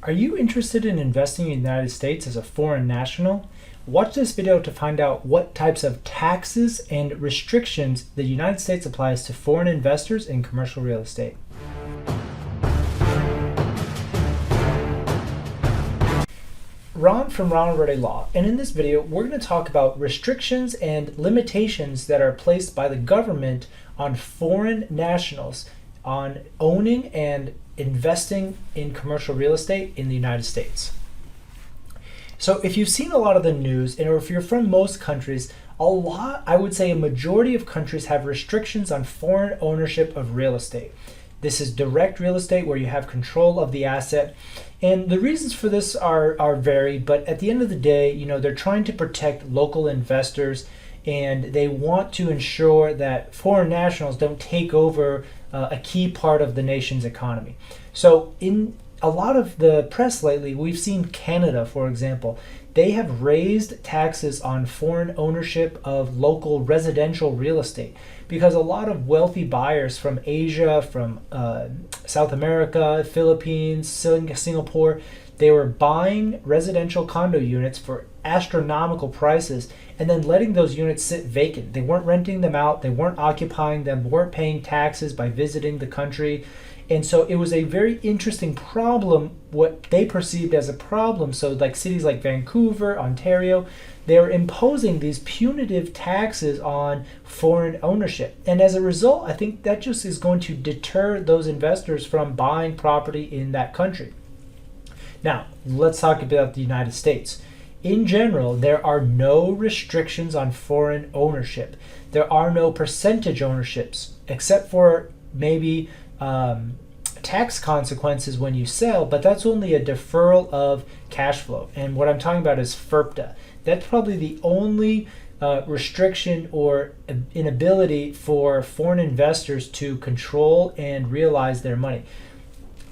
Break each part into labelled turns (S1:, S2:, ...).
S1: Are you interested in investing in the United States as a foreign national? Watch this video to find out what types of taxes and restrictions the United States applies to foreign investors in commercial real estate. Ron from Ronald Rohde Law, and in this video we're going to talk about restrictions and limitations that are placed by the government on foreign nationals on owning and investing in commercial real estate in the United States. So if you've seen a lot of the news, or if you're from most countries, I would say a majority of countries have restrictions on foreign ownership of real estate. This is direct real estate where you have control of the asset. And the reasons for this are varied, but at the end of the day, they're trying to protect local investors, and they want to ensure that foreign nationals don't take over a key part of the nation's economy. So in a lot of the press lately, we've seen Canada, for example. They have raised taxes on foreign ownership of local residential real estate because a lot of wealthy buyers from Asia, from South America, Philippines, Singapore, they were buying residential condo units for astronomical prices and then letting those units sit vacant. They weren't renting them out, they weren't occupying them, weren't paying taxes by visiting the country. And so it was a very interesting problem, what they perceived as a problem. So like cities like Vancouver, Ontario, they're imposing these punitive taxes on foreign ownership. And as a result, I think that just is going to deter those investors from buying property in that country. Now, let's talk about the United States. In general, there are no restrictions on foreign ownership. There are no percentage ownerships, except for maybe tax consequences when you sell, but that's only a deferral of cash flow. And what I'm talking about is FIRPTA. That's probably the only restriction or inability for foreign investors to control and realize their money.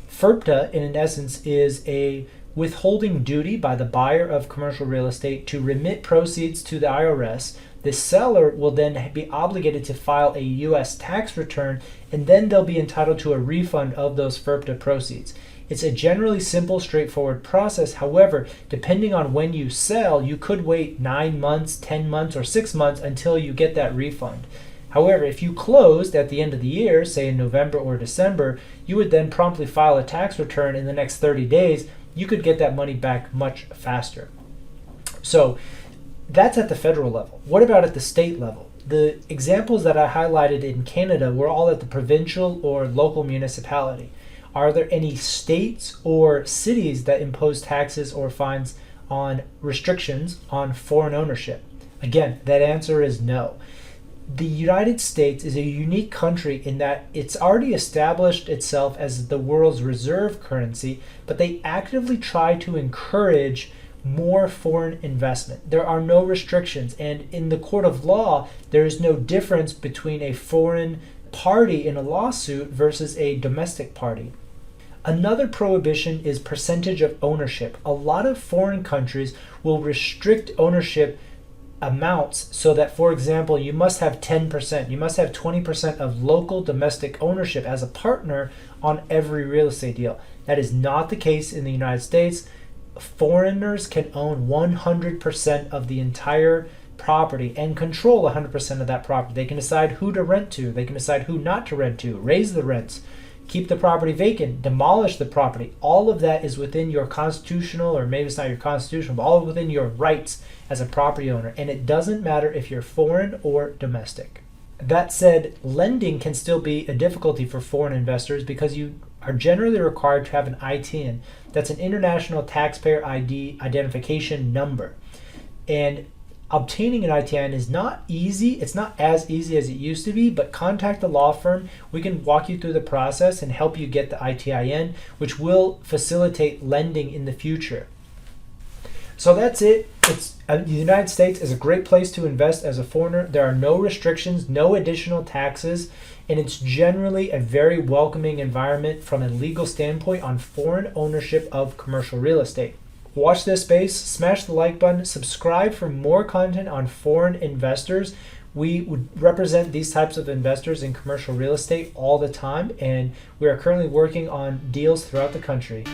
S1: FIRPTA, in essence, is a withholding duty by the buyer of commercial real estate to remit proceeds to the IRS. The seller will then be obligated to file a U.S. tax return, and then they'll be entitled to a refund of those FIRPTA proceeds. It's a generally simple, straightforward process. However, depending on when you sell, you could wait 9 months, 10 months, or 6 months until you get that refund. However, if you closed at the end of the year, say in November or December, you would then promptly file a tax return in the next 30 days. You could get that money back much faster. So that's at the federal level. What about at the state level? The examples that I highlighted in Canada were all at the provincial or local municipality. Are there any states or cities that impose taxes or fines on restrictions on foreign ownership? Again, that answer is no. The United States is a unique country in that it's already established itself as the world's reserve currency, but they actively try to encourage more foreign investment. There are no restrictions, and in the court of law, there is no difference between a foreign party in a lawsuit versus a domestic party. Another prohibition is percentage of ownership. A lot of foreign countries will restrict ownership amounts so that, for example, you must have 10%, you must have 20% of local domestic ownership as a partner on every real estate deal. That is not the case in the United States. Foreigners can own 100% of the entire property and control 100% of that property. They can decide who to rent to, they can decide who not to rent to, raise the rents, keep the property vacant, demolish the property. All of that is within your constitutional, or maybe it's not your constitutional, but all within your rights as a property owner. And it doesn't matter if you're foreign or domestic. That said, lending can still be a difficulty for foreign investors because you are generally required to have an ITIN. That's an International Taxpayer ID identification number. And obtaining an ITIN is not easy. It's not as easy as it used to be, but contact the law firm. We can walk you through the process and help you get the ITIN, which will facilitate lending in the future. So that's it. The United States is a great place to invest as a foreigner. There are no restrictions, no additional taxes, and it's generally a very welcoming environment from a legal standpoint on foreign ownership of commercial real estate. Watch this space, smash the like button, subscribe for more content on foreign investors. We would represent these types of investors in commercial real estate all the time, and we are currently working on deals throughout the country.